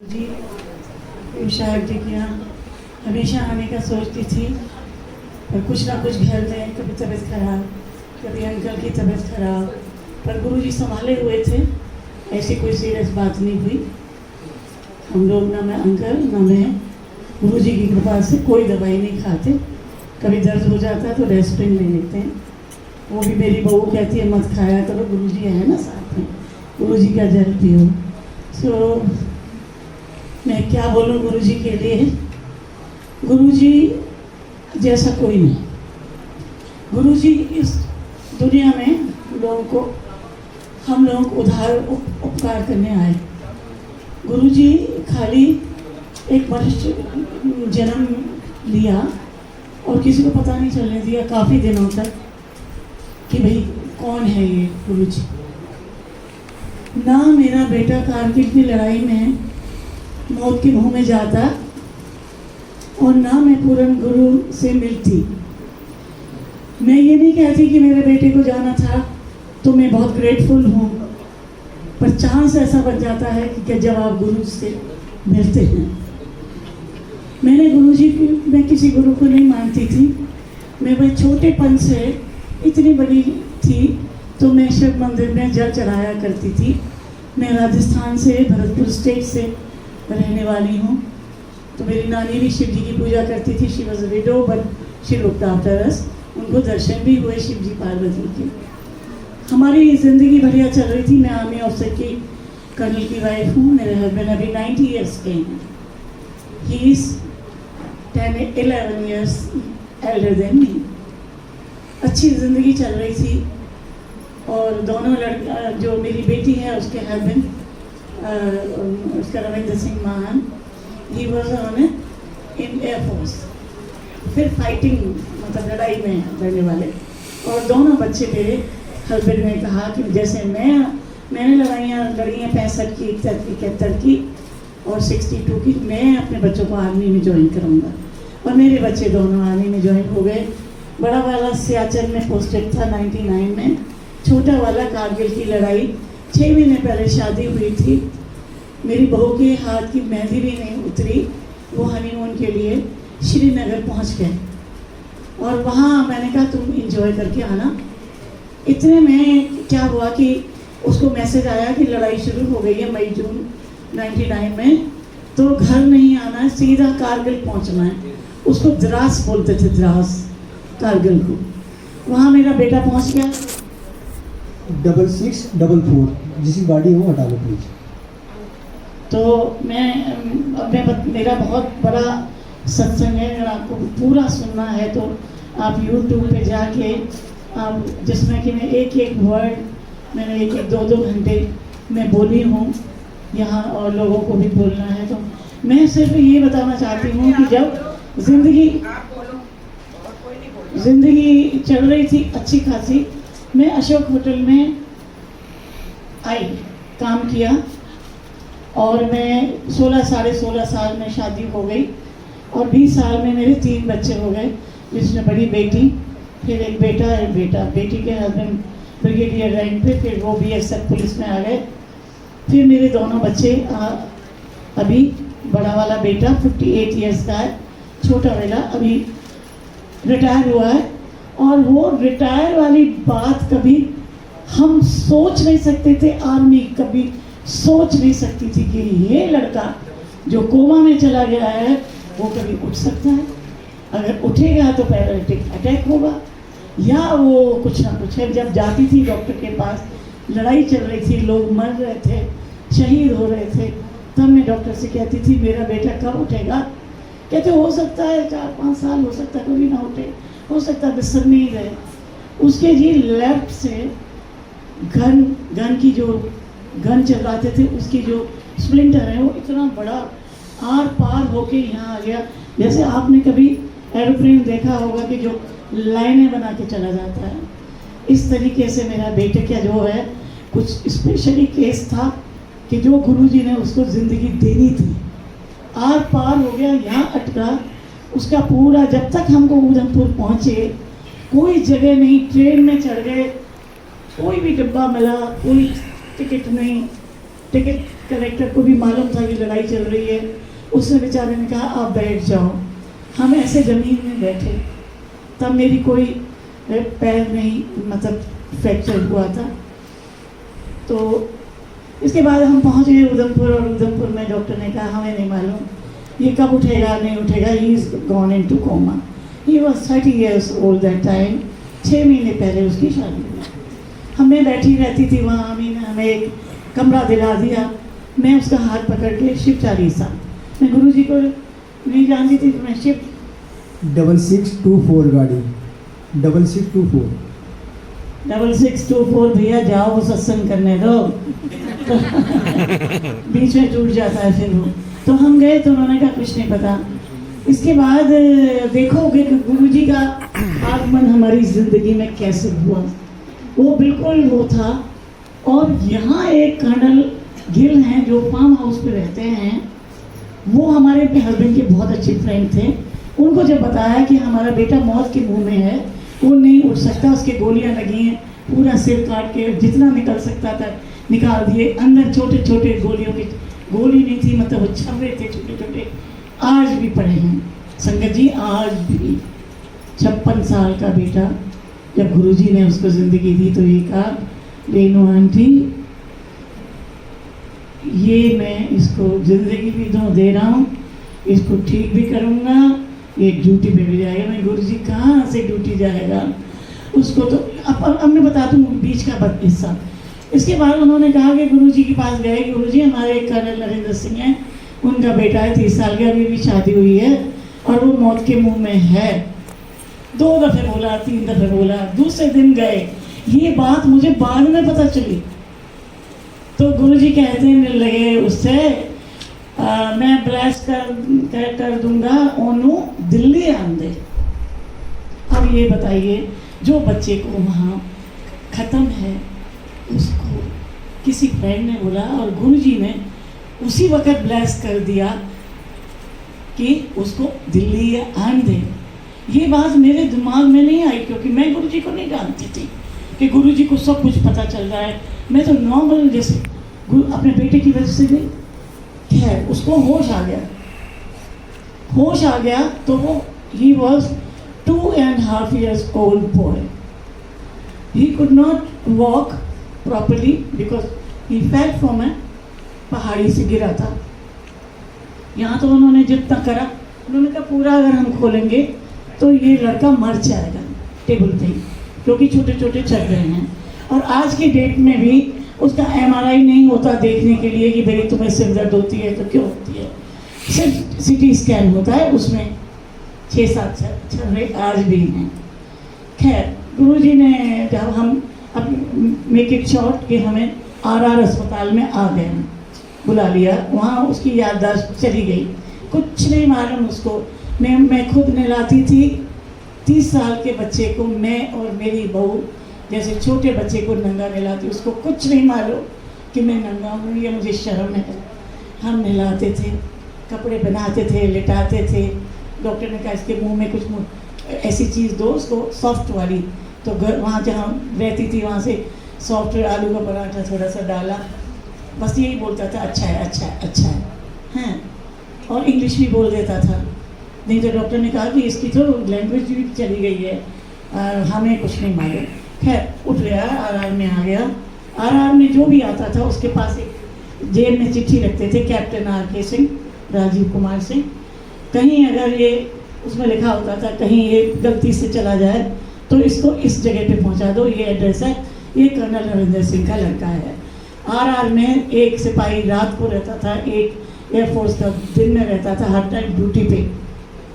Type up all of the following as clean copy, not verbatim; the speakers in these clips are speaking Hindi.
जी शायद जी के यहाँ हमेशा आने का सोचती थी, पर कुछ ना कुछ घर में कभी तबीयत खराब, कभी अंकल की तबीयत खराब, पर गुरुजी संभाले हुए थे। ऐसी कोई सीरियस बात नहीं हुई। हम लोग ना मैं अंकल ना मैं गुरुजी की कृपा से कोई दवाई नहीं खाते। कभी दर्द हो जाता है तो रेस्पिन ले लेते हैं। वो भी मेरी बहू कहती है मत खाया करो, गुरुजी है ना साथ में, गुरुजी का जल पियो। सो मैं क्या बोलूँ गुरुजी के लिए। गुरुजी जैसा कोई नहीं। गुरुजी इस दुनिया में लोगों को, हम लोगों को उधार उपकार करने आए। गुरुजी खाली एक मनुष्य जन्म लिया और किसी को पता नहीं चलने दिया काफ़ी दिनों तक कि भाई कौन है ये गुरुजी। ना मेरा बेटा कारगिल की लड़ाई में मौत के मुंह में जाता और ना मैं पूरन गुरु से मिलती। मैं ये नहीं कहती कि मेरे बेटे को जाना था तो मैं बहुत ग्रेटफुल हूँ, पर चांस ऐसा बन जाता है कि जब आप गुरु से मिलते हैं। मैंने गुरुजी की, मैं किसी गुरु को नहीं मानती थी। मैं वह छोटेपन से इतनी बड़ी थी तो मैं शिव मंदिर में जल चढ़ाया करती थी। मैं राजस्थान से, भरतपुर स्टेट से रहने वाली हूँ। तो मेरी नानी भी शिव जी की पूजा करती थी। She was a window but she looked after us. उनको दर्शन भी हुए शिव जी पार्वती के। हमारी ज़िंदगी बढ़िया चल रही थी। मैं आर्मी ऑफिसर की कर्नल की वाइफ हूँ। मेरे हस्बैंड अभी 90 ईयर्स के हैं। He is 11 years Elder than me. अच्छी ज़िंदगी चल रही थी और दोनों लड़का, जो मेरी बेटी है उसके हस्बैंड, उसका रविंद्र सिंह महान, he was on in air force. फिर फाइटिंग, मतलब लड़ाई में लड़ने वाले। और दोनों बच्चे मेरे हस्बैंड ने कहा कि जैसे मैंने लड़ाइयाँ लड़ी हैं 65 की, 71 की और 62 की, मैं अपने बच्चों को आर्मी में ज्वाइन करूँगा। और मेरे बच्चे दोनों आर्मी में ज्वाइन हो गए। बड़ा वाला सियाचिन में पोस्टेड था 99 में। छोटा वाला कारगिल की लड़ाई 6 महीने पहले शादी हुई थी। मेरी बहू के हाथ की मेहंदी भी नहीं उतरी। वो हनीमून के लिए श्रीनगर पहुंच गए और वहाँ मैंने कहा तुम इंजॉय करके आना। इतने में क्या हुआ कि उसको मैसेज आया कि लड़ाई शुरू हो गई है मई-जून 99 में, तो घर नहीं आना है, सीधा कारगिल पहुँचना है। उसको द्रास बोलते थे, द्रास कारगिल को। वहाँ मेरा बेटा पहुँच गया। 6644 जिसकी गाड़ी हो हटा लो प्लीज। तो मेरा बहुत बड़ा सत्संग है। अगर आपको पूरा सुनना है तो आप YouTube पे जाके आप, जिसमें कि मैं एक एक वर्ड मैंने एक 2-2 घंटे में बोली हूँ यहाँ, और लोगों को भी बोलना है। तो मैं सिर्फ ये बताना चाहती हूँ कि जब ज़िंदगी चल रही थी अच्छी खासी, मैं अशोक होटल में आई, काम किया और मैं 16 साल में शादी हो गई और 20 साल में मेरे 3 बच्चे हो गए, जिसमें बड़ी बेटी, फिर एक बेटा। बेटी के हस्बैंड ब्रिगेडियर रैंक पे, फिर वो BSF पुलिस में आ गए। फिर मेरे दोनों बच्चे, अभी बड़ा वाला बेटा 58 ईयर्स का है, छोटा वाला अभी रिटायर हुआ है। और वो रिटायर वाली बात कभी हम सोच नहीं सकते थे। आर्मी कभी सोच नहीं सकती थी कि ये लड़का जो कोमा में चला गया है वो कभी उठ सकता है। अगर उठेगा तो पैरालिटिक अटैक होगा या वो कुछ ना कुछ है। जब जाती थी डॉक्टर के पास, लड़ाई चल रही थी, लोग मर रहे थे, शहीद हो रहे थे, तब मैं डॉक्टर से कहती थी मेरा बेटा कब उठेगा। कहते हो सकता है 4-5 साल, हो सकता है कभी ना उठे, हो सकता है बिस्तर में ही रहे। उसके जी लेफ्ट से गन की जो गन चलाते थे, उसकी जो स्प्लिंटर है वो इतना बड़ा आर पार होके यहाँ आ गया। जैसे आपने कभी एरोप्लेन देखा होगा कि जो लाइनें बना के चला जाता है, इस तरीके से मेरा बेटे का जो है कुछ स्पेशली केस था कि जो गुरुजी ने उसको ज़िंदगी देनी थी, आर पार हो गया, यहाँ अटका। उसका पूरा, जब तक हमको उधमपुर पहुँचे कोई जगह नहीं, ट्रेन में चढ़ गए, कोई भी डिब्बा मिला, कोई टिकट नहीं, टिकट कलेक्टर को भी मालूम था कि लड़ाई चल रही है। उसने बेचारे ने कहा आप बैठ जाओ। हम ऐसे ज़मीन में बैठे, तब मेरी कोई पैर नहीं मतलब फ्रैक्चर हुआ था। तो इसके बाद हम पहुंच गए उधमपुर, और उधमपुर में डॉक्टर ने कहा हमें नहीं मालूम ये कब उठेगा नहीं उठेगा, he is gone into coma. He was 30 years old that time. 6 महीने पहले उसकी शादी हुई। हमें बैठी रहती थी वहाँ, अम्मी ने हमें एक कमरा दिला दिया। मैं उसका हाथ पकड़ के शिव चालीसा, मैं गुरुजी को नहीं जानती थी, मैं शिव 6624 गाड़ी 6624 6624 भैया जाओ वो सत्संग करने दो। बीच में टूट जाता है फिर वो। तो हम गए तो उन्होंने कहा कुछ नहीं पता। इसके बाद देखोगे कि गुरुजी का आगमन हमारी ज़िंदगी में कैसे हुआ, वो बिल्कुल वो था। और यहाँ एक कर्नल गिल हैं जो फार्म हाउस पे रहते हैं, वो हमारे हस्बैंड के बहुत अच्छे फ्रेंड थे। उनको जब बताया कि हमारा बेटा मौत के मुंह में है, वो नहीं उठ सकता, उसके गोलियां लगी हैं, पूरा सिर काट के जितना निकल सकता था निकाल दिए। अंदर छोटे छोटे गोलियों की गोली नहीं थी, मतलब वो छर्रे थे छोटे छोटे, आज भी पड़े हैं संगत जी, आज भी। 56 साल का बेटा, जब गुरुजी ने उसको ज़िंदगी दी तो ये कहा रेनू आंटी ये मैं इसको ज़िंदगी भी दे रहा हूँ, इसको ठीक भी करूँगा, ये ड्यूटी पे भी जाएगा। मैं गुरुजी कहाँ से ड्यूटी जाएगा उसको, तो अब मैं बता दूँ बीच का हिस्सा। इसके बाद उन्होंने कहा कि गुरुजी के पास गए, गुरुजी हमारे कर्नल नरेंद्र सिंह हैं, उनका बेटा है 30 साल का, अभी भी शादी हुई है और वो मौत के मुंह में है। 2 दफ़े बोला, 3 दफ़े बोला, दूसरे दिन गए। ये बात मुझे बाद में पता चली। तो गुरुजी कहते लगे उससे मैं ब्लेस कर दूंगा ओनू दिल्ली आंदे। अब ये बताइए जो बच्चे को वहाँ ख़त्म है उसको किसी फ्रेंड ने बोला और गुरुजी ने उसी वक्त ब्लेस कर दिया कि उसको दिल्ली आन दे। ये बात मेरे दिमाग में नहीं आई क्योंकि मैं गुरुजी को नहीं जानती थी कि गुरुजी को सब कुछ पता चल रहा है। मैं तो नॉर्मल जैसे अपने बेटे की वजह से गई। खैर उसको होश आ गया, होश आ गया तो वो he was 2.5 years old boy. He could not walk properly because he fell from a पहाड़ी से गिरा था। यहाँ तो उन्होंने जितना करा, उन्होंने कहा पूरा अगर हम खोलेंगे तो ये लड़का मर जाएगा टेबल पे, क्योंकि छोटे छोटे चल रहे हैं। और आज के डेट में भी उसका MRI नहीं होता देखने के लिए कि भाई तुम्हें सिर दर्द होती है तो क्यों होती है, सिर्फ CT स्कैन होता है, उसमें 6-7 छर्रे आज भी हैं। खैर गुरुजी ने जब हम अब मेक इट शॉर्ट कि हमें RR अस्पताल में आ गए, बुला लिया। वहाँ उसकी याददाश्त चली गई, कुछ नहीं मालूम उसको। मैं खुद नहलाती थी 30 साल के बच्चे को, मैं और मेरी बहू जैसे छोटे बच्चे को नंगा नहलाती, उसको कुछ नहीं मालूम कि मैं नंगा हूँ या मुझे शर्म है। हम नहलाते थे, कपड़े बनाते थे, लिटाते थे। डॉक्टर ने कहा इसके मुंह में कुछ ऐसी चीज़ दो उसको सॉफ्ट वाली, तो वहाँ जहाँ रहती थी वहाँ से सॉफ्ट आलू का पराठा थोड़ा सा डाला, बस यही बोलता था अच्छा है अच्छा है अच्छा है, हैं। और इंग्लिश भी बोल देता था। नहीं तो डॉक्टर ने कहा कि इसकी तो लैंग्वेज भी चली गई है, हमें कुछ नहीं मालूम। खैर उठ गया, RR में आ गया। RR में जो भी आता था उसके पास एक जेब में चिट्ठी रखते थे, कैप्टन RK सिंह, राजीव कुमार सिंह। कहीं अगर ये उसमें लिखा होता था कहीं ये गलती से चला जाए तो इसको इस जगह पे पहुंचा दो, ये एड्रेस है, ये कर्नल नरेंद्र सिंह का लड़का है। RR में एक सिपाही रात को रहता था, एक एयरफोर्स का दिन में रहता था, हर टाइम ड्यूटी पे।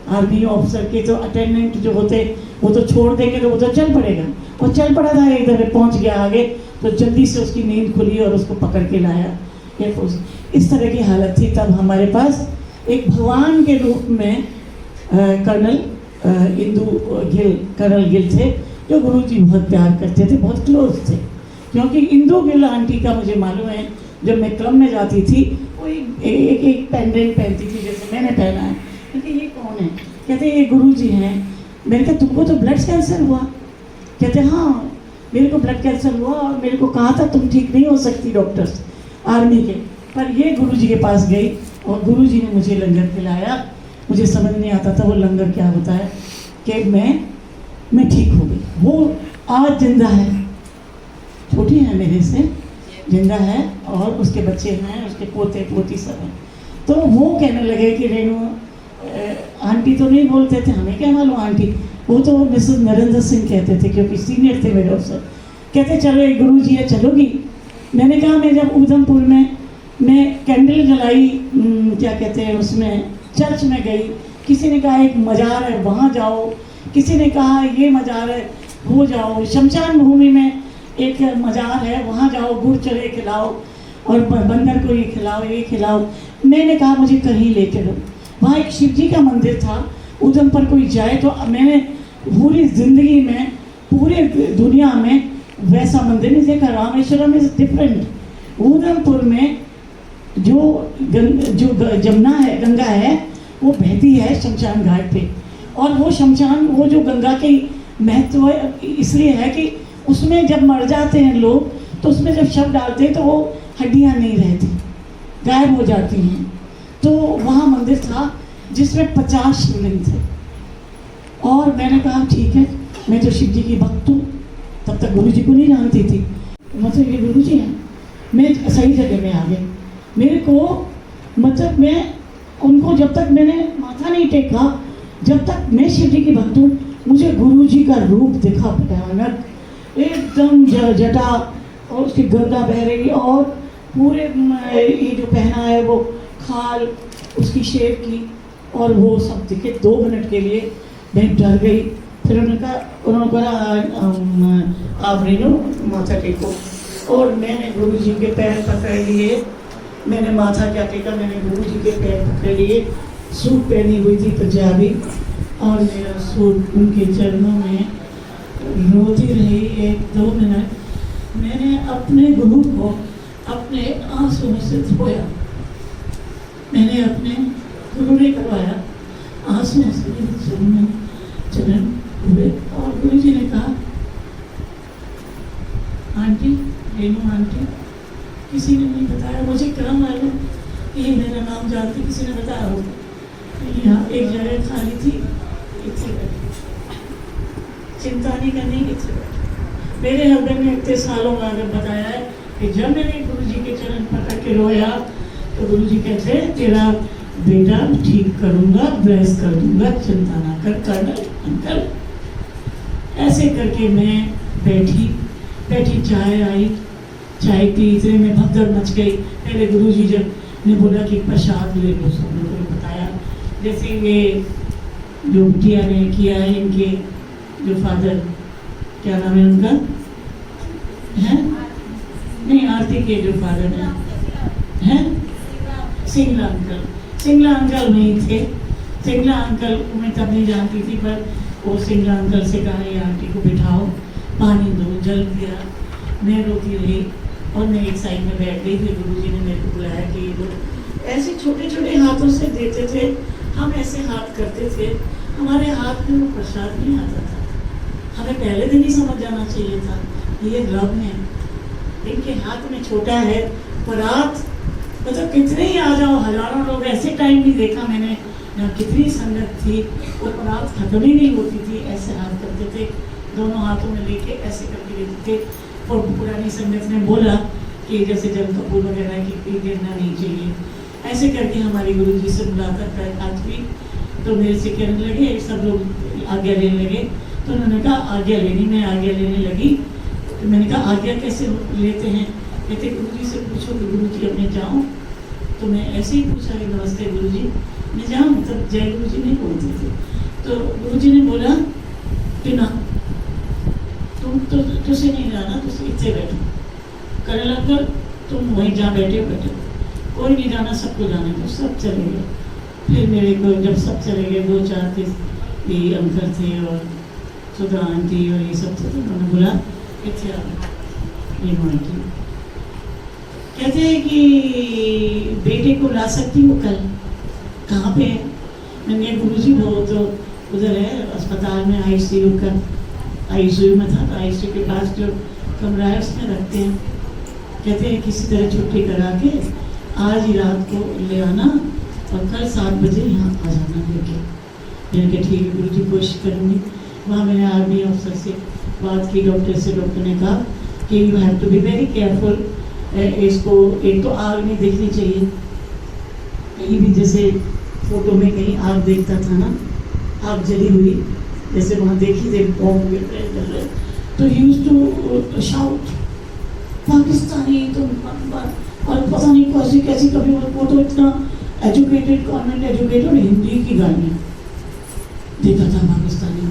आर्मी ऑफिसर के तो अटेंडेंट जो होते वो तो छोड़ देंगे तो वो तो चल पड़ेगा, और चल पड़ा था। एक दफ़े पहुंच गया आगे तो जल्दी से उसकी नींद खुली और उसको पकड़ के लाया एयरफोर्स। इस तरह की हालत थी। तब हमारे पास एक भगवान के रूप में कर्नल गिल थे, जो गुरुजी बहुत प्यार करते थे, बहुत क्लोज थे। क्योंकि इंदू गिल आंटी का मुझे मालूम है, जब मैं क्लब में जाती थी वो एक पेंडेंट पहनती थी जैसे मैंने पहना है। कहते ये कौन है? कहते ये गुरुजी हैं। मैंने कहा तुमको तो ब्लड कैंसर हुआ? कहते हाँ मेरे को ब्लड कैंसर हुआ और मेरे को कहा था तुम ठीक नहीं हो सकती डॉक्टर्स आर्मी के। पर ये गुरुजी के पास गई और गुरुजी ने मुझे लंगर खिलाया। मुझे समझ नहीं आता था वो लंगर क्या होता है कि मैं ठीक हो गई। वो आज जिंदा है, छोटी है मेरे से, जिंदा है और उसके बच्चे हैं, उसके पोते पोती सब हैं। तो वो कहने लगे कि रेणु आंटी तो नहीं बोलते थे, हमें क्या मालूम आंटी, वो तो मिसेस नरेंद्र सिंह कहते थे क्योंकि सीनियर थे मेरे अफसर। कहते चलो एक गुरुजी है, चलोगी? मैंने कहा मैं जब उधमपुर में मैं कैंडल जलाई, क्या कहते हैं उसमें, चर्च में गई, किसी ने कहा एक मज़ार है वहाँ जाओ, किसी ने कहा ये मज़ार है वो जाओ, शमशान भूमि में एक मज़ार है वहाँ जाओ, गुड़ चले खिलाओ और बंदर को ये खिलाओ ये खिलाओ। मैंने कहा मुझे कहीं ले चलो। वहाँ एक शिव जी का मंदिर था, उधमपुर कोई जाए तो मैंने पूरी ज़िंदगी में पूरे दुनिया में वैसा मंदिर नहीं देखा। Rameswaram is different. उधमपुर में जो जमुना है, गंगा है, वो बहती है शमशान घाट पे, और वो शमशान, वो जो गंगा की महत्व इसलिए है कि उसमें जब मर जाते हैं लोग तो उसमें जब शव डालते हैं तो वो हड्डियाँ नहीं रहती, गायब हो जाती हैं। तो वहाँ मंदिर था जिसमें 50 शिवलिंग थे और मैंने कहा ठीक है, मैं तो शिव जी की भक्त हूँ। तब तक गुरु जी को नहीं जानती थी, मतलब ये गुरु जी हैं। मैं सही जगह में आ गई। मेरे को मतलब मैं उनको जब तक मैंने माथा नहीं टेका, जब तक मैं शिव जी की भक्त हूँ, मुझे गुरु जी का रूप दिखा भयानक, एकदम जटा और उसकी गंगा बह रही और पूरे ये जो पहना है वो खाल उसकी शेर की, और वो सब दिखे। 2 मिनट के लिए मैं डर गई। फिर उन्होंने कहा आप रेणु माथा टेको, और मैंने गुरु जी के पैर पकड़ लिए। मैंने माथा क्या टेका, मैंने गुरु जी के पैर पकड़ लिए। सूट पहनी हुई थी पंजाबी, और मेरा सूट उनके चरणों में रोती रही 1-2 मिनट। मैंने अपने गुरु को अपने आंसुओं से धोया। मैंने अपने गुरु ने करवाया आंसुओं से मेरे चरण हुए, और गुरु जी ने कहा आंटी, रेणु आंटी, किसी ने नहीं बताया, मुझे क्या मालूम ये मेरा नाम जानती, किसी ने बताया होगा। यहाँ एक जगह खाली थी, इतने बैठी, चिंता नहीं करनी, इतने बैठी। मेरे हस्बैंड ने इतने सालों में अगर बताया है कि जब मैंने गुरु जी के चरण पकड़ के रोया तो गुरु जी कहते तेरा बेटा ठीक करूँगा, ब्लेस कर दूँगा, चिंता ना कर कर्नल अंकल। ऐसे करके मैं बैठी, चाय आई, चाय पी, इतने में भगदड़ मच गई। पहले गुरु जी जब ने बोला कि प्रसाद ले लो, सब लोगों ने बताया जैसे ये जो बिटिया ने किया है, इनके जो फादर, क्या नाम है उनका, है नहीं, आरती के जो फादर हैं सिंगला अंकल। सिंगला अंकल नहीं थे, सिंगला अंकल को मैं तब नहीं जानती थी, पर वो सिंगला अंकल से कहा ये आंटी को बिठाओ, पानी दो, जल दिया। मैं रोती रही और मैं एक साइड में बैठ गई। फिर गुरु जी ने मेरे को बुलाया कि ये लोग ऐसे छोटे छोटे हाथों से देते थे, हम ऐसे हाथ करते थे, हमारे हाथ में वो प्रसाद नहीं आता था। हमें पहले दिन ही समझ जाना चाहिए था ये रब है, इनके हाथ में छोटा है। परात मतलब कितने ही आ जाओ, हजारों लोग, ऐसे टाइम भी देखा मैंने जहाँ कितनी संगत थी, वो परात खत्म ही नहीं होती थी। ऐसे हाथ करते थे, दोनों हाथों में लेके ऐसे करके लेते थे। और पुरानी संगत ने बोला कि जैसे जल कपूर वगैरह की गिरना नहीं चाहिए। ऐसे करके हमारी गुरु जी से मुलाकात हुई, तो मेरे से कहने लगे, सब लोग आज्ञा लेने लगे। तो उन्होंने कहा आज्ञा लेनी, मैं आज्ञा लेने लगी। तो मैंने कहा आज्ञा कैसे लेते हैं? कहते गुरु जी से पूछो कि गुरु जी अब मैं जाऊँ। तो मैं ऐसे ही पूछा कि नमस्ते गुरु जी, मैं जाऊँ? तब जय गुरु जी नहीं बोलते थे। तो गुरु जी ने बोला कि ना, तुम तो तुझसे नहीं जाना, तुझसे इतने बैठो। करने लगा तुम वहीं जहाँ बैठे हो बैठे, कोई नहीं जाना, सबको जाने दो। सब चले गए। फिर मेरे को जब सब चले गए, 2-4 थे, ये अंकल थे और सुधा आंटी और ये सब थे, तो उन्होंने बोला इतने ये आंटी कहते हैं कि बेटे को ला सकती हो कल, कहाँ पे है? मैंने गुरुजी वो तो उधर है अस्पताल में, आईसीयू का, आईसीयू में था, तो आईसीयू के पास जो कमरा है उसमें रखते हैं। कहते हैं किसी तरह छुट्टी करा के आज ही रात को ले आना और कल 7 बजे यहाँ आ जाना लेके। मैंने कहा ठीक है गुरुजी, कोशिश करूँगी। वहाँ मैंने आर्मी अफसर से बात की, डॉक्टर से। डॉक्टर ने कहा कि you have to be very careful, इसको एक तो आग नहीं देखनी चाहिए कहीं भी, जैसे फोटो में कहीं आग देखता था ना, आग जली हुई जैसे वहाँ देखी थे, बॉम्ब गिर रहे जल रहे, तो यूज टू शाउट पाकिस्तानी तो, और पता नहीं कैसी कैसी, कभी वो तो इतना एजुकेटेड, कॉन्वेंट एजुकेटेड, हिंदी की गालियाँ देखा था पाकिस्तानी,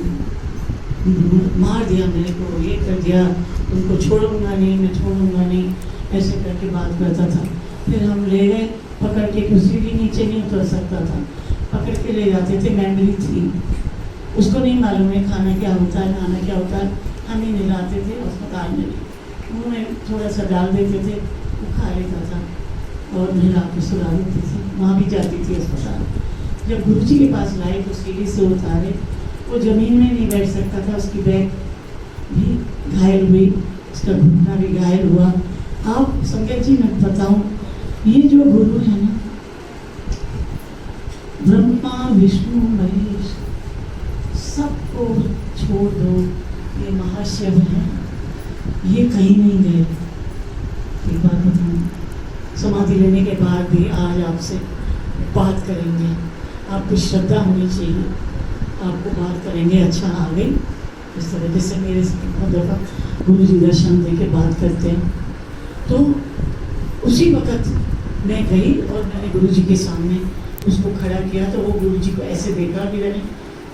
मार दिया मेरे को, ये कर दिया, उनको छोड़ूंगा नहीं, मैं छोड़ूंगा नहीं, ऐसे करके बात करता था। फिर हम ले गए पकड़ के, कुर्सी भी नीचे नहीं उतर सकता था, पकड़ के ले जाते थे। मेमोरी थी, उसको नहीं मालूम है खाना क्या होता है, खाना क्या होता है। हम ही नहलाते थे अस्पताल में, मुँह में थोड़ा सा डाल देते थे, वो खा लेता था और नहला के सुला देते थे। वहाँ भी जाती थी अस्पताल। जब गुरुजी के पास लाए तो सीढ़ी से उतारे, वो ज़मीन में नहीं बैठ सकता था, उसकी बैक भी घायल हुई, उसका घुटना भी घायल हुआ। आप संगत जी मैं बताऊं, ये जो गुरु है ना, ब्रह्मा विष्णु महेश सबको छोड़ दो, ये महाशिव है, ये कहीं नहीं गए। एक बात बताऊं, समाधि लेने के बाद भी आज आपसे बात करेंगे, आपको श्रद्धा होनी चाहिए, आपको बात करेंगे। अच्छा आ गई इस तरह से मेरे से बहुत दफ़ा गुरु जी दर्शन दे के बात करते हैं। तो उसी वक़्त मैं गई और मैंने गुरु जी के सामने उसको खड़ा किया, तो वो गुरु जी को ऐसे देखा कि मैंने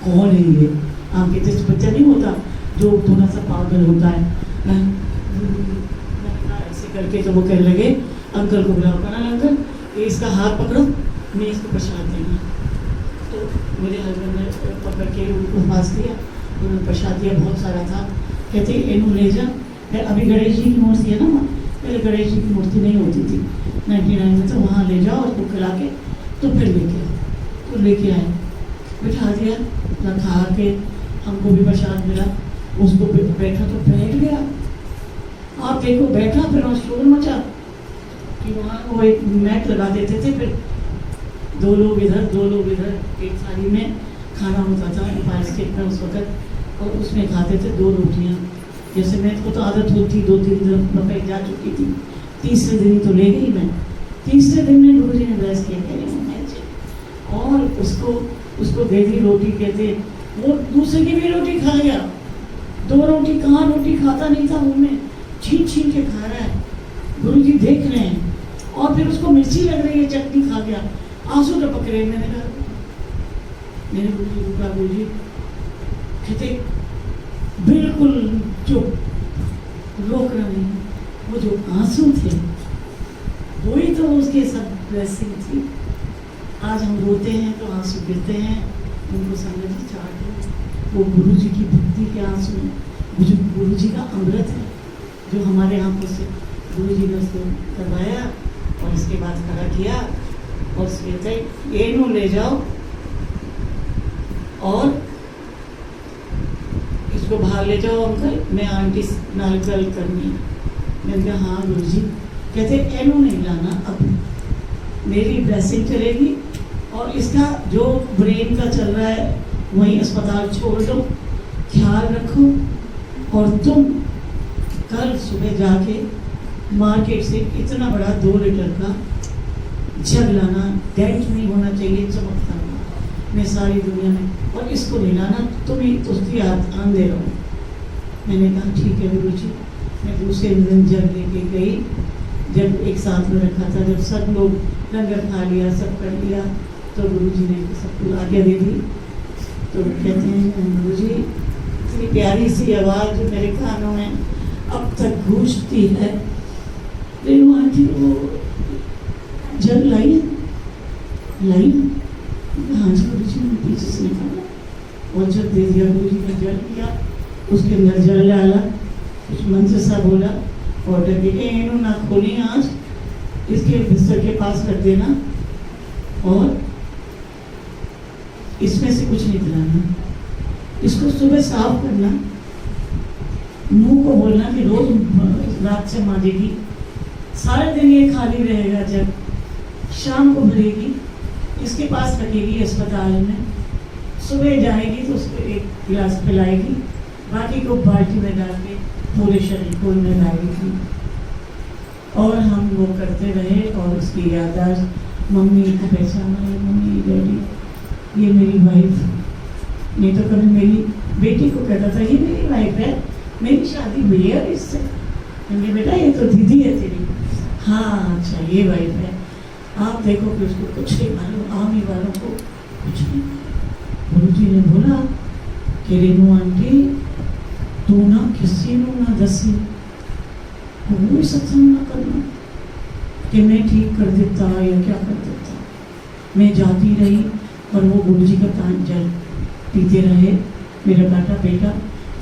कौन है ये, आपके जैसे बच्चा नहीं होता जो थोड़ा सा पागल होता है, ऐसे करके। तो वो कहने लगे अंकल को बुलाओ, कहा अंकल ये इसका हाथ पकड़ो, मैं इसको प्रसाद देंगे। तो मेरे हस्बैंड ने पकड़ के उनको पास दिया, उन्होंने प्रसाद दिया, बहुत सारा था। कहते इन्हों ले जा, अभी गणेश जी की मूर्ति है ना, पहले गणेश जी की मूर्ति नहीं होती थी 99 में, तो वहाँ ले जाओ, उसको खिला के तो फिर लेके आओ। तो लेके आए, बिठा दिया, रखा के, हमको भी प्रसाद मिला, उसको बैठा तो बैठ गया। आप देखो बैठा, फिर वहाँ शोर मचा कि वहाँ वो एक मैट लगा देते थे, फिर 2 लोग इधर 2 लोग इधर, एक थाली में खाना होता था एम्पायर स्टेट में उस वक्त, और उसमें खाते थे 2 रोटियाँ। जैसे मेरे को तो आदत होती 2-3 दफ़े जा चुकी थी, तीसरे दिन तो ले गई मैं। तीसरे दिन में गुरु जी ने बहस किया, कह रहे और उसको दे दी रोटी। कहते वो दूसरे की भी रोटी खा गया, 2 रोटी, कहाँ रोटी खाता नहीं था, मुँह में छीन छीन के खा रहा है। गुरु जी देख रहे हैं, और फिर उसको मिर्ची लग रही है, चटनी खा गया, आंसू टपक रहे। मैंने कहा, मेरे गुरु जी को कहा, गुरु जी कहते बिल्कुल चुप, रोक रहा नहीं। वो जो आंसू थे वही तो उसके सब ब्लेसिंग थी। आज हम रोते हैं तो आंसू गिरते हैं, उनको संगत जी चाहते, वो गुरु जी की भक्ति के आंसू हैं, वो जो गुरु जी का अमृत है, जो हमारे आंखों से गुरु जी ने उसको करवाया और इसके बाद खड़ा किया और कहते ये नो ले जाओ और इसको बाहर ले जाओ अंकल, मैं आंटी नाल गल करनी है। मैंने कहा हाँ गुरु जी। कहते एनू नहीं लाना, अब मेरी ब्लेसिंग चलेगी और इसका जो ब्रेन का चल रहा है वहीं अस्पताल छोड़ दो, ख्याल रखो, और तुम कल सुबह जाके मार्केट से इतना बड़ा 2 लीटर का जग लाना, डेंट नहीं होना चाहिए, चमकता हुआ, मैं सारी दुनिया में, और इसको नहीं लाना, तुम ही उसकी आंदे रहो। मैंने कहा ठीक है गुरु जी। मैं दूसरे दिन जग लेके गई, जब एक साथ में रखा था, जब सब लोग लंगर खा लिया, सब कर लिया, तो गुरु जी ने सबको आज्ञा दे दी। तो कहते हैं गुरु जी इतनी प्यारी सी आवाज़ जो मेरे कानों में अब तक गूंजती है, लेकिन आंटी वो जल लाई हाँ जी गुरु जी ने पीछे से निकाला और जब दे दिया। गुरु जी ने जल दिया, उसके अंदर जल डाला, कुछ मंत्र सा बोला, ऑर्डर दिए इन्हों ना खोली, आज इसके बिस्तर के पास रख देना और इसमें से कुछ निकलाना, इसको सुबह साफ करना, मुंह को बोलना कि रोज रात से मांजेगी, सारे दिन ये खाली रहेगा जब शाम को भरेगी, इसके पास रखेगी अस्पताल में, सुबह जाएगी तो उसको एक गिलास पिलाएगी, बाकी को बाल्टी में डाल के पूरे शरीर को नहलाएगी। और हम वो करते रहे और उसकी याददाश्त मम्मी को पहचाना, ये मम्मी डैडी ये मेरी वाइफ। नहीं तो कभी मेरी बेटी को कहता था ये मेरी वाइफ है, मेरी शादी हुई है इससे। मैंने बेटा ये तो दीदी है तेरी। हाँ अच्छा ये वाइफ है। आप देखो कि उसको कुछ नहीं मालूम, आमी वालों को कुछ नहीं मालूम। गुरु जी ने बोला कि रेनू आंटी तू ना किसी को ना दसी, कोई सत्संग ना करना कि मैं ठीक कर देता या क्या कर देता। मैं जाती रही और वो गुरु जी का तान जल पीते रहे मेरा बेटा।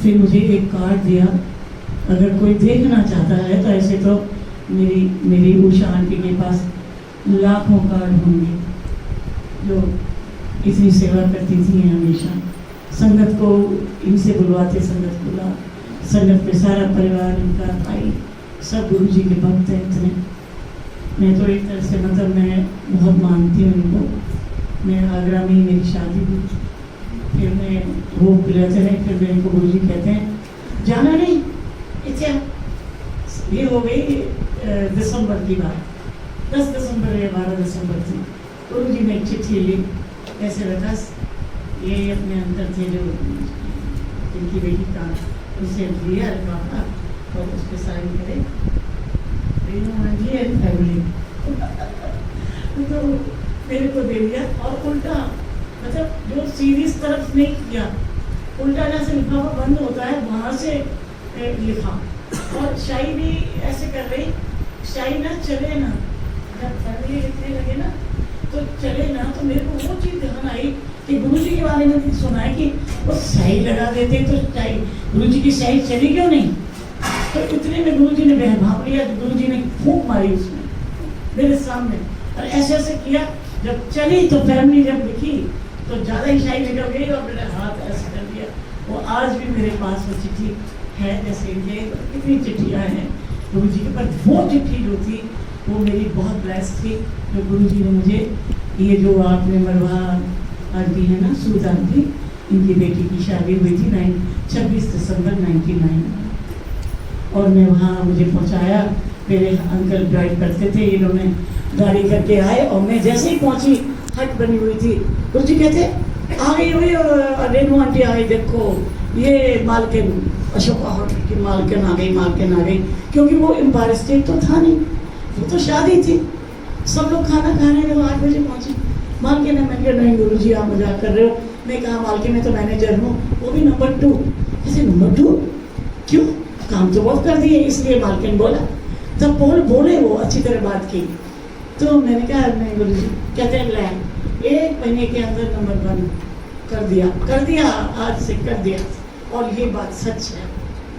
फिर मुझे एक कार्ड दिया, अगर कोई देखना चाहता है तो ऐसे तो मेरी उषा आंटी के पास लाखों कार्ड होंगे जो इतनी सेवा करती थी हमेशा। संगत को इनसे बुलवाते, संगत बुला, संगत में सारा परिवार इनका भाई सब गुरु जी के भक्त हैं इतने। मैं तो एक तरह से मतलब मैं बहुत मानती हूँ इनको। मैं आगरा में ही मेरी शादी हुई, फिर मैं वो पिलाते रहे, फिर मेरे को गुरु जी कहते हैं जाना नहीं इच्छा। ये हो गई दिसंबर की बात, 10 दिसंबर या 12 दिसंबर थी। गुरु जी ने एक चिट्ठी ली, ऐसे रखा, ये अपने अंदर थे जो इनकी बेटी का, उसे लिया रखा और उस पर साइन करे फैमिली। तो मेरे को दे दिया और उल्टा मतलब जो सीरीज तरफ नहीं किया, उल्टा जैसे लिखा हुआ बंद होता है वहाँ से लिखा। और शाही भी ऐसे कर रही, शाही ना चले ना, जब फैमिली लिखने लगे ना तो चले ना, तो मेरे को वो चीज़ ध्यान आई कि गुरु जी के बारे में सुना है कि वो शाही लगा देते तो शाही, गुरु जी की शाही चली क्यों नहीं। तो इतने में गुरु जी ने बहन भाप लिया, गुरु जी ने फूंक मारी उसमें मेरे सामने और ऐसे ऐसे किया। जब चली तो फैमिली जब लिखी तो ज़्यादा ही शाही निकल गई और मेरा हाथ ऐसे कर दिया। वो आज भी मेरे पास वो चिट्ठी है, जैसे ये कितनी चिट्ठियाँ हैं गुरु जी के। पर वो चिट्ठी जो थी वो मेरी बहुत ब्लेस थी, जो गुरु जी ने मुझे, ये जो आपने मरवा आंटी है ना, सूद आंटी, इनकी बेटी की शादी हुई थी 26 दिसंबर 1999 और मैं वहाँ मुझे पहुँचाया। मेरे अंकल ड्राइव करते थे, इन्होंने गाड़ी करके आए और मैं जैसे ही पहुँची, हट बनी हुई थी, गुरु जी कहते आ गई हुई और रेनू आंटी आ गई, देखो ये मालकिन अशोका होटल की मालकिन आ गई। क्योंकि वो एम्पायर स्टेट तो था नहीं, वो तो शादी थी, सब लोग खाना खाने जब 8 बजे पहुँचे। मालकिन है, मैं कह नहीं गुरु जी आप मजाक कर रहे हो। मैं कहा मालकिन मैं तो मैनेजर हूँ, वो भी नंबर 2। ऐसे नंबर 2 क्यों, काम तो बहुत कर दिए, इसलिए मालकिन बोला। तब बोले वो अच्छी तरह बात की। तो मैंने कहा नहीं गुरु जी। कहते हैं ले 1 महीने के अंदर नंबर 1 कर दिया, आज से कर दिया। और ये बात सच है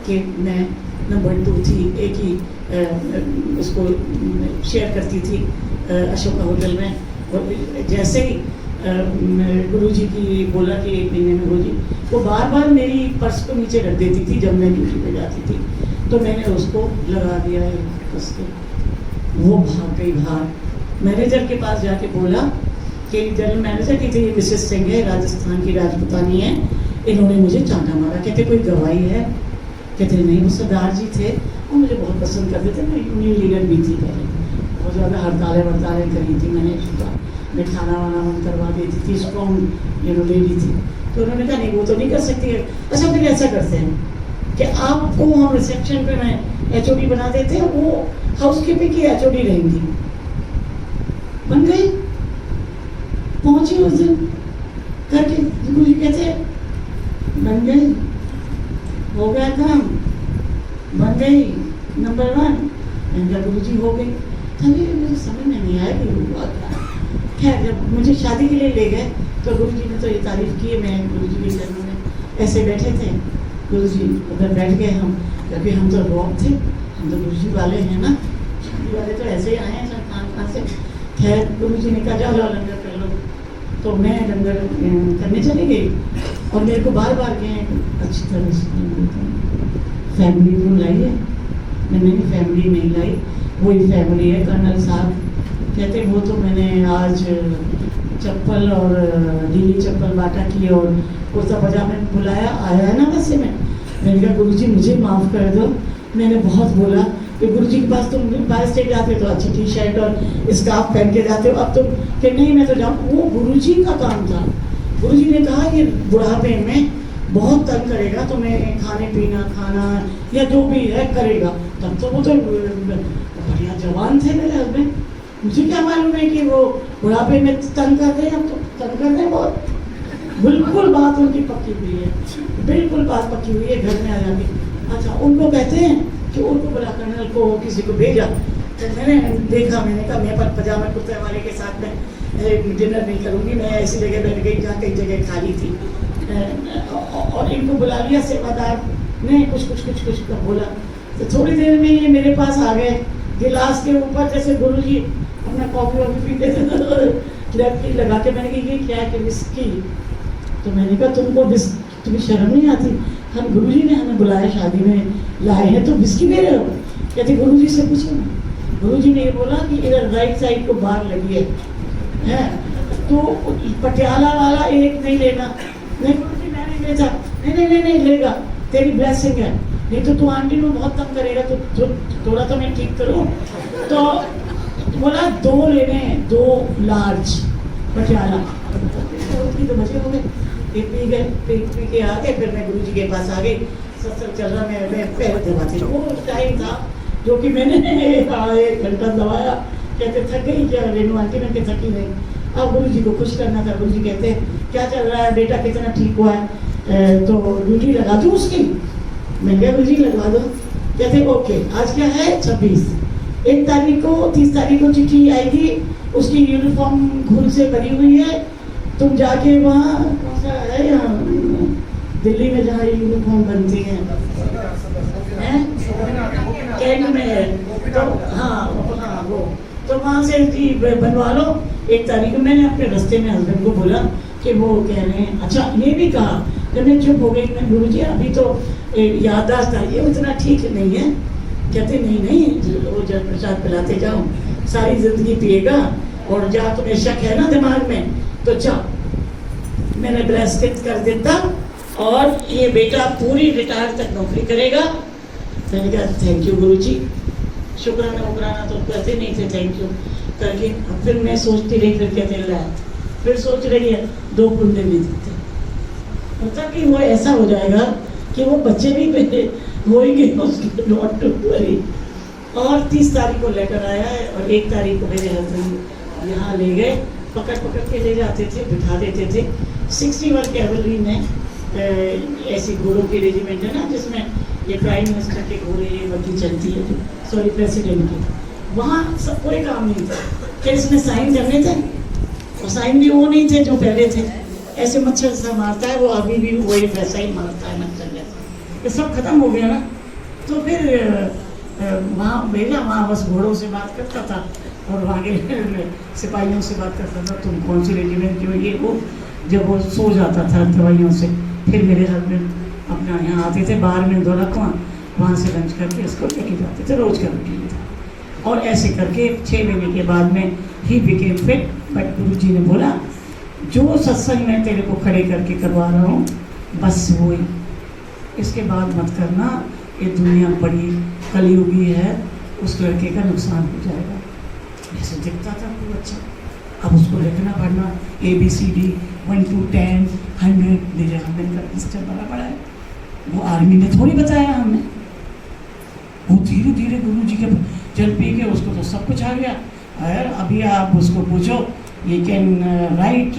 कि मैं नंबर 2 थी, एक ही उसको शेयर करती थी अशोका होटल में। और जैसे ही गुरु जी की बोला कि 1 महीने में गुरु जी, वो बार बार मेरी पर्स को नीचे रख देती थी जब मैं ड्यूटी पे जाती थी, तो मैंने उसको लगा दिया है कस के। वो भाग गई बाहर, मैनेजर के पास जाके बोला कि जनरल मैनेजर की थी मिसेस सिंह है, राजस्थान की राजपूतानी है, इन्होंने मुझे चांटा मारा। कहते कोई गवाही है? कहते नहीं, वो सरदार जी थे, वो मुझे बहुत पसंद करते थे, मैं यूनियन लीडर भी थी पहले, बहुत ज़्यादा हड़तालें करी थी मैंने, मैं खाना वाना करवा देती थी, स्ट्रॉन्ग लेडी थी। तो उन्होंने कहा नहीं वो तो नहीं कर सकती है। अच्छा फिर ऐसा करते हैं कि आपको हम रिसेप्शन पे मैं HOD बना देते हैं, वो हाउसकीपिंग की HOD रहेंगी। बन गई, पहुंची उस दिन करके, गुरु जी कहते बन गई, हो गया काम, बन गई नंबर 1। इनका गुरु जी हो गई। तभी मुझे समझ में नहीं आया कि हुआ क्या। खैर जब मुझे शादी के लिए ले गए तो गुरु जी ने तो ये तारीफ की, मैं गुरु जी के चरणों में ऐसे बैठे थे, गुरु जी उधर बैठ गए हम, क्योंकि हम तो रॉक थे, हम तो गुरु जी वाले हैं ना, शादी वाले तो ऐसे ही आए हैं सब कहाँ से। खैर गुरु जी ने कहा जाओ लंगर कर लो, तो मैं लंगर करने चली गई और मेरे को बार बार कहें अच्छी तरह से फैमिली तो लाई है, मैंने फैमिली नहीं लाई, वही फैमिली है कर्नल साहब कहते वो तो मैंने आज चप्पल और नीली चप्पल बाटा की और कुर्ता पजामे में बुलाया, आया है ना बसे में। मैंने कहा गुरुजी मुझे माफ़ कर दो, मैंने बहुत बोला कि गुरुजी के पास तुम बाहर स्टेट जाते हो तो अच्छी टी शर्ट और स्कार्फ पहन के जाते हो, अब तुम कि नहीं मैं तो जाऊँ। वो गुरुजी का काम था। गुरुजी ने कहा ये बुढ़ापे में बहुत तंग करेगा तुम्हें, खाने पीना खाना या जो भी है करेगा। तब तो वो तो बढ़िया जवान थे मेरे हस्बैंड, मुझे क्या मालूम है कि वो बुढ़ापे में तंग कर रहे हैं। अब तो तंग कर रहे हैं बहुत। बिल्कुल बात उनकी पक्की हुई है, बिल्कुल बात पक्की हुई है घर में आ जाके। अच्छा उनको कहते हैं कि उनको बुला कर्नल को किसी को भेजा, तो मैंने देखा, मैंने कहा मैं पर पजामा कुर्ते वाले के साथ में डिनर नहीं करूँगी, मैं ऐसी जगह बैठ गई जहाँ कई जगह खाली थी। और इनको बुला लिया, सेवादार ने कुछ का बोला। तो थोड़ी देर में ये मेरे पास आ गए, गिलास के ऊपर जैसे गुरुजी अपना कॉफी वॉफी पीते थे लैपकी लगा के। मैंने कहा ये क्या है कि विस्की। तो मैंने कहा तुम्हें शर्म नहीं आती, हम गुरुजी ने हमें बुलाया, शादी में लाए हैं तो विस्की दे रहे हो। कहते गुरुजी से पूछो ना। गुरुजी ने ये बोला कि इधर राइट साइड को बार लगी है तो पटियाला वाला एक नहीं लेना। नहीं गुरुजी मैं नहीं लेता। नहीं लेगा, तेरी ब्लेसिंग है, नहीं तो तू आंटी को बहुत तंग करेगा, तो थोड़ा तो मैं ठीक करूँ। तो बोला 2 लेने हैं, 2 लार्ज पटियाला। तो मजे हो गए, पी गए, पी के आ गए। फिर मैं गुरुजी के पास आ गई, सत्संग चल रहा, मैं पैर दबाती। वो टाइम था जो कि मैंने 1 घंटा दबाया। कहते थक गई क्या रेनू आंटी? में थकी नहीं। अब गुरुजी को खुश करना था। गुरुजी कहते क्या चल रहा है बेटा, कितना ठीक हुआ है, तो ड्यूटी लगा दूँ उसकी? मैं क्या गुरुजी लगवा दो। कहते ओके। आज क्या है? 26। 1 तारीख को 30 तारीख को चिट्ठी आएगी, उसकी यूनिफॉर्म घून से भरी हुई है, तुम जाके वहाँ कौन सा है यहाँ दिल्ली में जहाँ यूनिफॉर्म बनती है कैंट में है, तो हाँ वो तो वहाँ से बनवा लो। 1 तारीख को मैंने अपने रास्ते में हस्बैंड को बोला कि वो कह रहे हैं। अच्छा ये भी कहा, जब मैं चुप हो गई, मैं गुरुजी अभी तो याददाश्त आई है, उतना ठीक नहीं है। कहते नहीं वो जब प्रसाद पिलाते जाओ, सारी जिंदगी पिएगा, और जहाँ तुम्हें शक है ना दिमाग में तो जाओ। मैंने ब्रेस्टित कर देता और ये बेटा पूरी रिटायर तक नौकरी करेगा। मैंने कहा थैंक यू गुरुजी, शुक्राना तो कहते नहीं थे थैंक यू करके। फिर मैं सोचती रही, फिर कहते रहा, फिर सोच रही है 2 पुण्य भी देते, मतलब कि वो ऐसा हो जाएगा कि वो बच्चे भी होएंगे उसके नॉट टू वरी। और 30 तारीख को लेटर आया है और 1 तारीख को मेरे हस्बैंड यहाँ ले गए, पकड़ के ले जाते थे, बिठा देते थे। 61 कैवलरी में ऐसी घोड़ों की रेजिमेंट है ना, जिसमें ये प्राइम मिनिस्टर के घोड़े ये बग्गी चलती है, सॉरी प्रेसिडेंट की, वहाँ सब कोई काम नहीं था कि इसमें साइन करने थे, और साइन भी वो नहीं थे जो पहले थे। ऐसे मच्छर सा मारता है, वो अभी भी वही वैसा ही मारता है मच्छर जैसा। ये सब खत्म हो गया ना, तो फिर वहाँ भेजा, वहाँ बस घोड़ों से बात करता था और वहाँ के सिपाहियों से बात करता था, तुम कौन सी रेजिमेंट की हो ये वो। जब वो सो जाता था दवाइयों से, फिर मेरे हस्बैंड अपना यहाँ आते थे, बाहर में दौलतवा, वहाँ से लंच करके इसको लेके जाते थे, रोज का रूटीन था। और ऐसे करके 6 महीने के बाद में ही बिकेम फिट। बट गुरुजी ने बोला जो सत्संग मैं तेरे को खड़े करके करवा रहा हूँ बस वो ही, इसके बाद मत करना, ये दुनिया बड़ी कलयुगी है, उस लड़के का नुकसान हो जाएगा। ऐसे दिखता था वो अच्छा, अब उसको लिखना पढ़ना ABCD 1 to 10 100 मेरे हस्बैंड का रजिस्टर बड़ा है, वो आर्मी ने थोड़ी बताया हमें। वो धीरे धीरे गुरुजी के चल पी के उसको तो सब कुछ आ गया। अगर अभी आप उसको पूछो, ये can write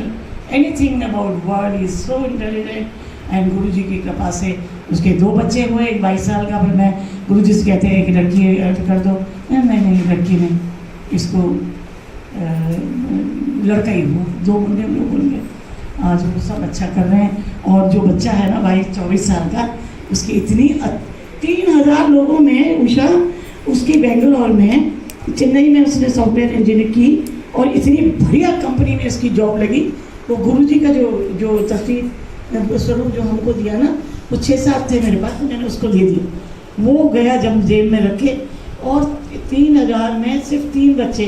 anything about world, is so intelligent. And गुरुजी की कृपा से उसके 2 बच्चे हुए, एक 22 साल का। फिर मैं गुरुजी से कहते हैं कि लड़की कर दो, नहीं लड़की नहीं, इसको लड़का ही हुआ, 2 मुंडे हम लोग बोल गए। आज वो सब अच्छा कर रहे हैं। और जो बच्चा है ना 22-24 साल का, उसकी इतनी 3000 लोगों में उषा, उसकी बेंगलोर में, चेन्नई में उसने सॉफ्टवेयर इंजीनियर की और इतनी बढ़िया कंपनी में इसकी जॉब लगी। वो गुरुजी का जो तस्वीर स्वरूप जो हमको दिया ना, वो 6-7 थे मेरे पास, तो मैंने उसको दे दिया। वो गया जब जेब में रखे, और 3000 में सिर्फ 3 बच्चे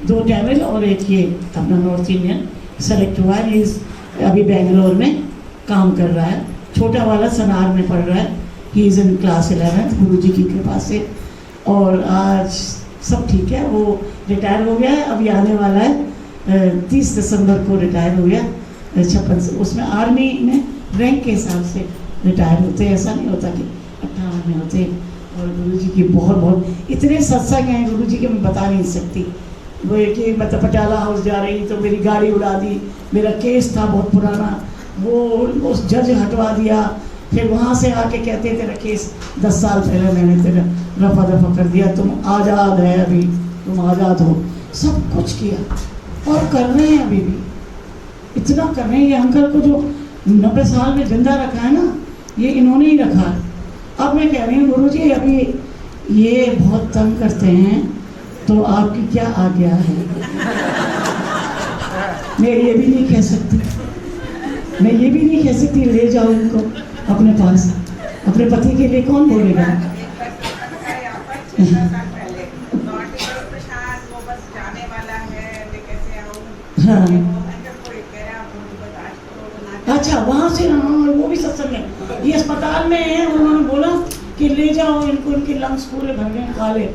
2 तमिल और एक ये अपना नॉर्थ इंडियन सेलेक्ट हुआ है। इस अभी बेंगलोर में काम कर रहा है। छोटा वाला सनार में पढ़ रहा है। He is in class 11th गुरुजी की कृपा से। और आज सब ठीक है, वो रिटायर हो गया है। अभी आने वाला है 30 दिसंबर को रिटायर हो गया 56 से। उसमें आर्मी में रैंक के हिसाब से रिटायर होते हैं, ऐसा नहीं होता कि 58 में होते। और गुरुजी की बहुत बहुत इतने सत्संग हैं गुरुजी के, मैं बता नहीं सकती। वो एक कि मतलब पटियाला हाउस जा रही तो मेरी गाड़ी उड़ा दी, मेरा केस था बहुत पुराना, वो उस जज हटवा दिया। फिर वहाँ से आके कहते तेरा केस 10 साल पहले मैंने तेरा रफा दफा कर दिया, तुम आज़ाद है, अभी तुम आज़ाद हो। सब कुछ किया और कर रहे हैं अभी भी, इतना कर रहे हैं। ये अंकल को जो 90 साल में जिंदा रखा है ना, ये इन्होंने ही रखा है। अब मैं कह रही हूँ गुरुजी अभी ये बहुत तंग करते हैं, तो आपकी क्या आज्ञा है? मैं ये भी नहीं कह सकती, मैं ये भी नहीं कह सकती ले जाओ इनको अपने पास। अपने पति के लिए कौन बोलेगा? हाँ अच्छा, वहाँ से हाँ वो भी सत्संग है। ये अस्पताल में है, उन्होंने बोला कि ले जाओ इनको, इनके लंग्स पूरे भर गए काले।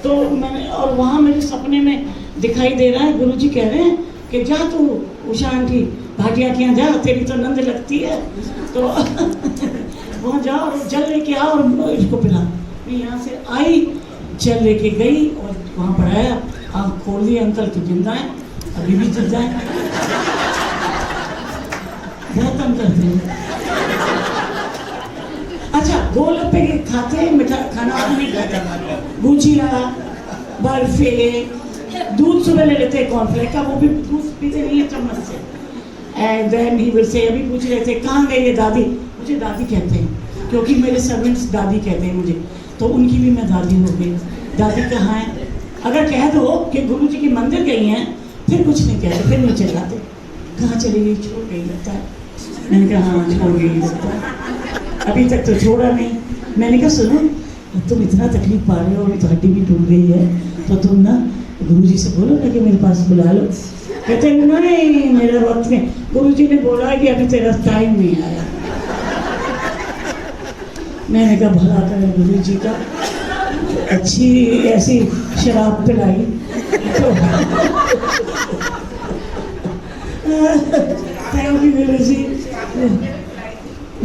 तो मैंने, और वहाँ मेरे सपने में दिखाई दे रहा है गुरुजी कह रहे हैं कि जा तू उषा आंटी भाटिया के यहाँ जा, तेरी तो नंद लगती है, तो वहाँ जा और जल लेके आ और इसको पिला। मैं यहाँ से आई, जल लेके गई और वहाँ पढ़ाया। आँख खोल दी, अंकल तो जिंदा है, अभी भी जिंदा है। बहुत कम करते हैं। अच्छा, गोलगप्पे खाते हैं, मिठा खाना नहीं खाते, गुजिया बर्फी, दूध सुबह ले लेते हैं कॉर्नफ्लेक्स का, वो भी दूध पीते नहीं है चम्मच से। And then he will say, अभी पूछ रहे थे कहाँ गई ये दादी, मुझे दादी कहते हैं क्योंकि मेरे सर्वेंट्स दादी कहते हैं मुझे, तो उनकी भी मैं दादी हो गई। दादी कहाँ है? अगर कह दो कि गुरुजी की मंदिर गई हैं, फिर कुछ नहीं कहते, फिर नहीं चिल्लाते। कहाँ चली गई? छोड़ गई लगता है। मैंने कहा हाँ छोड़ गई लगता है, अभी तक तो छोड़ा नहीं। मैंने कहा सुनो, तुम इतना तकलीफ पा रहे हो, अभी तो हड्डी भी टूट गई है, तो तुम ना गुरुजी से बोलो ना कि मेरे पास बुला लो। कहते नहीं मेरे वक्त में गुरुजी ने बोला है कि अभी तेरा टाइम नहीं आया। मैंने कहा भला करे गुरुजी का, अच्छी ऐसी शराब पिलाई तो थैंक यू गुरुजी।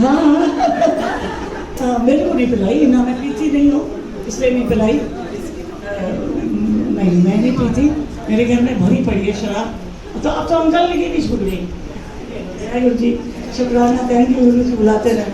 हाँ मेरे को नहीं पिलाई ना, मैं पीती नहीं हूँ इसलिए नहीं पिलाई। नहीं मैं नहीं पीती, मेरे घर में भरी पड़ी है शराब। तो अब तो अंकल की भी छूट गई। गुरु जी शुक्राना, थैंक यू गुरु जी, बुलाते रहे।